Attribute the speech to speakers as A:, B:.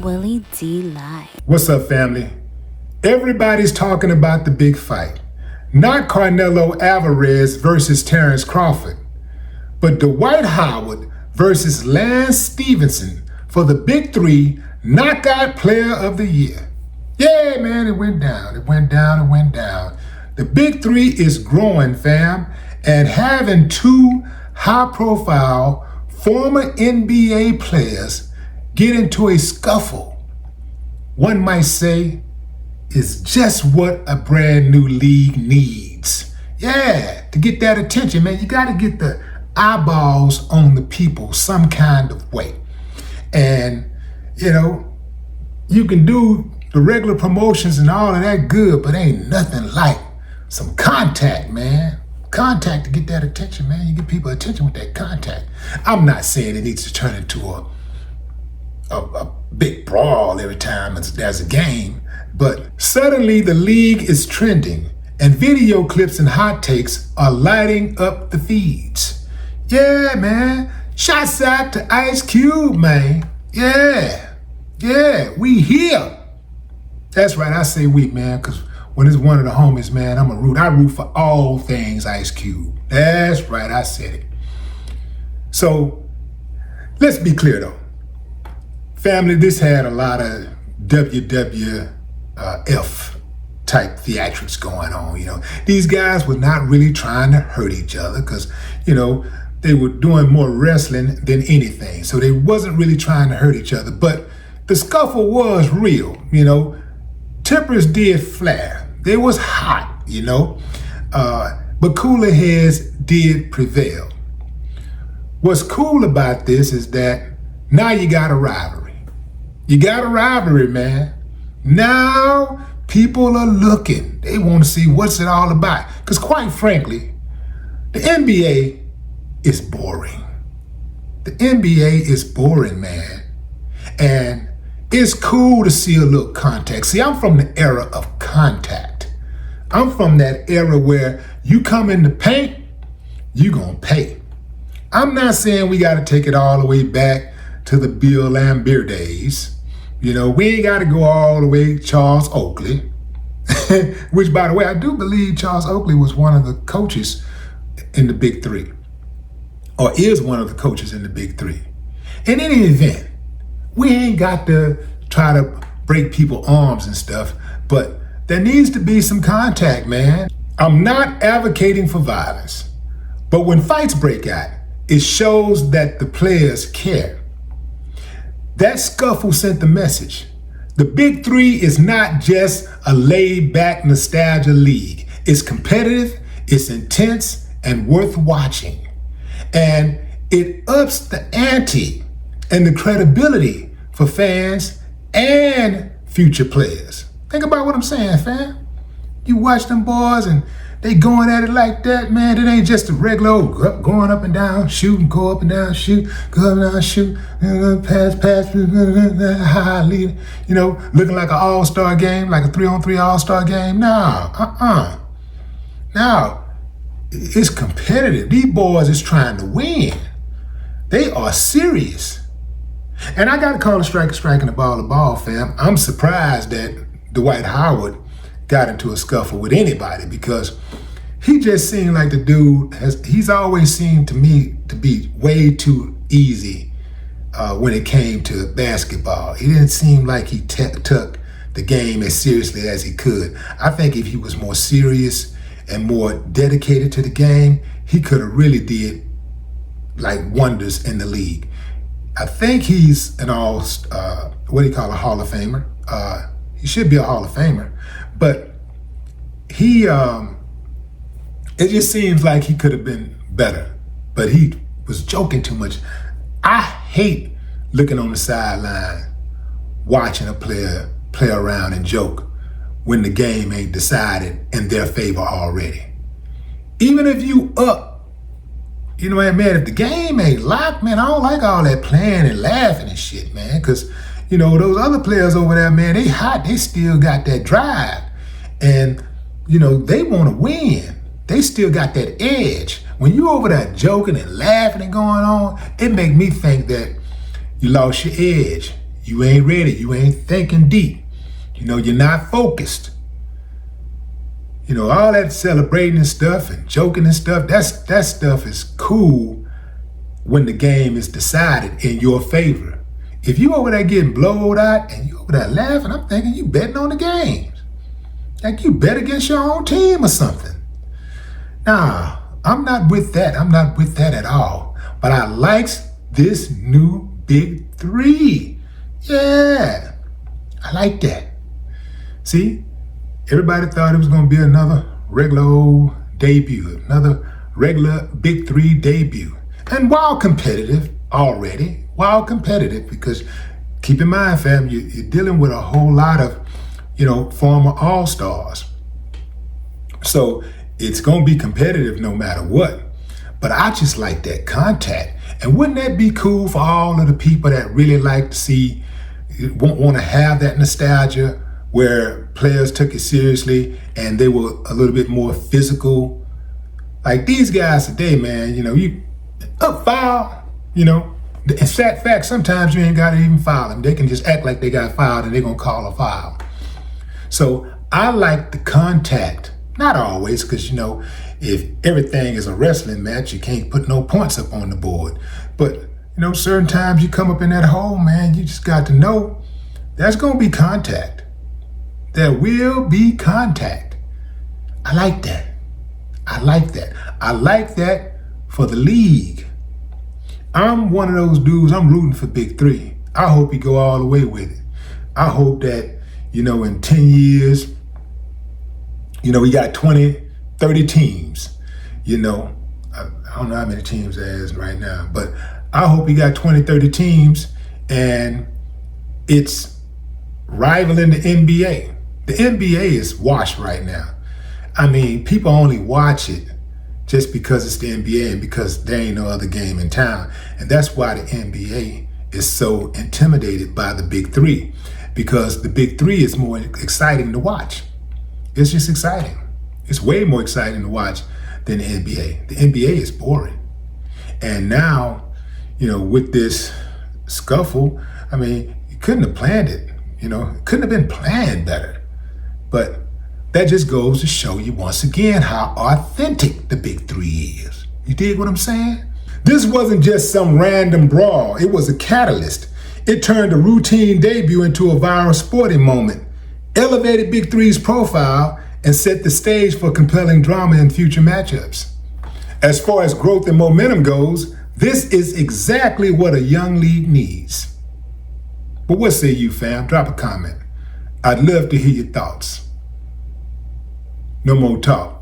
A: Willie D. Live.
B: What's up, family? Everybody's talking about the big fight. Not Canelo Alvarez versus Terrence Crawford, but Dwight Howard versus Lance Stevenson for the BIG3 Knockout Player of the Year. Yeah, man, it went down. It went down. The BIG3 is growing, fam, and having two high-profile former NBA players get into a scuffle, one might say, is just what a brand new league needs. Yeah, to get that attention, man, you gotta get the eyeballs on the people some kind of way. And, you can do the regular promotions and all of that good, but ain't nothing like some contact, man. Contact to get that attention, man. You get people attention with that contact. I'm not saying it needs to turn into a big brawl every time there's a game, but suddenly the league is trending and video clips and hot takes are lighting up the feeds. Yeah, man. Shouts out to Ice Cube, man. Yeah, we here. That's right, I say we, man, because when it's one of the homies, man, I root for all things Ice Cube. That's right, I said it. So, let's be clear though. Family, this had a lot of WWF type theatrics going on, These guys were not really trying to hurt each other because, they were doing more wrestling than anything. So they wasn't really trying to hurt each other. But the scuffle was real, Tempers did flare. They was hot, but cooler heads did prevail. What's cool about this is that now you got a rivalry. You got a rivalry, man. Now people are looking. They want to see what's it all about. Because quite frankly, the NBA is boring. The NBA is boring, man. And it's cool to see a little contact. See, I'm from the era of contact. I'm from that era where you come in the paint, you gonna pay. I'm not saying we gotta take it all the way back to the Bill Laimbeer days. We ain't gotta go all the way to Charles Oakley, which, by the way, I do believe Charles Oakley was one of the coaches in the BIG3, or is one of the coaches in the BIG3. In any event, we ain't got to try to break people's arms and stuff, but there needs to be some contact, man. I'm not advocating for violence, but when fights break out, it shows that the players care. That scuffle sent the message. The BIG3 is not just a laid-back nostalgia league. It's competitive, it's intense, and worth watching. And it ups the ante and the credibility for fans and future players. Think about what I'm saying, fam. You watch them boys and they going at it like that, man. It ain't just a regular old going up and down, shoot, and go up and down, shoot, go up and down, shoot, pass, lead, looking like an all-star game, like a 3-on-3 all-star game. Now, it's competitive. These boys is trying to win. They are serious. And I got to call a striker striking the ball, fam. I'm surprised that Dwight Howard got into a scuffle with anybody because he just seemed like the dude, he's always seemed to me to be way too easy when it came to basketball. He didn't seem like he took the game as seriously as he could. I think if he was more serious and more dedicated to the game, he could have really did like wonders in the league. I think he's a Hall of Famer. He should be a Hall of Famer, but it just seems like he could have been better, but he was joking too much. I hate looking on the sideline, watching a player play around and joke when the game ain't decided in their favor already. Even if you up, if the game ain't locked, man, I don't like all that playing and laughing and shit, man, because those other players over there, man, they hot. They still got that drive. And, they want to win. They still got that edge. When you over there joking and laughing and going on, it make me think that you lost your edge. You ain't ready. You ain't thinking deep. You're not focused. All that celebrating and stuff and joking and stuff, that stuff is cool when the game is decided in your favor. If you over there getting blowed out and you over there laughing, I'm thinking you betting on the games. Like you bet against your own team or something. Nah, I'm not with that. I'm not with that at all. But I likes this new Big 3. Yeah, I like that. See, everybody thought it was going to be another regular old debut, another regular Big 3 debut. And while competitive because keep in mind, fam, you're dealing with a whole lot of, former All-Stars. So it's going to be competitive no matter what. But I just like that contact. And wouldn't that be cool for all of the people that really like to see, want to have that nostalgia where players took it seriously and they were a little bit more physical? Like these guys today, man, you foul, In fact, sometimes you ain't got to even foul them. They can just act like they got fouled and they're going to call a foul. So I like the contact. Not always, because, if everything is a wrestling match, you can't put no points up on the board. But, certain times you come up in that hole, man, you just got to know there's going to be contact. There will be contact. I like that. I like that for the league. I'm one of those dudes, I'm rooting for Big 3. I hope he go all the way with it. I hope that, in 10 years, we got 20, 30 teams. I don't know how many teams there is right now, but I hope he got 20, 30 teams and it's rivaling the NBA. The NBA is washed right now. I mean, people only watch it just because it's the NBA and because there ain't no other game in town. And that's why the NBA is so intimidated by the Big 3, because the Big 3 is more exciting to watch. It's just exciting. It's way more exciting to watch than the NBA. The NBA is boring. And now, with this scuffle, I mean, you couldn't have planned it. It couldn't have been planned better. But that just goes to show you once again how authentic the Big 3 is. You dig what I'm saying? This wasn't just some random brawl. It was a catalyst. It turned a routine debut into a viral sporting moment, elevated Big 3's profile, and set the stage for compelling drama in future matchups. As far as growth and momentum goes, this is exactly what a young league needs. But what say you, fam? Drop a comment. I'd love to hear your thoughts. No more talk.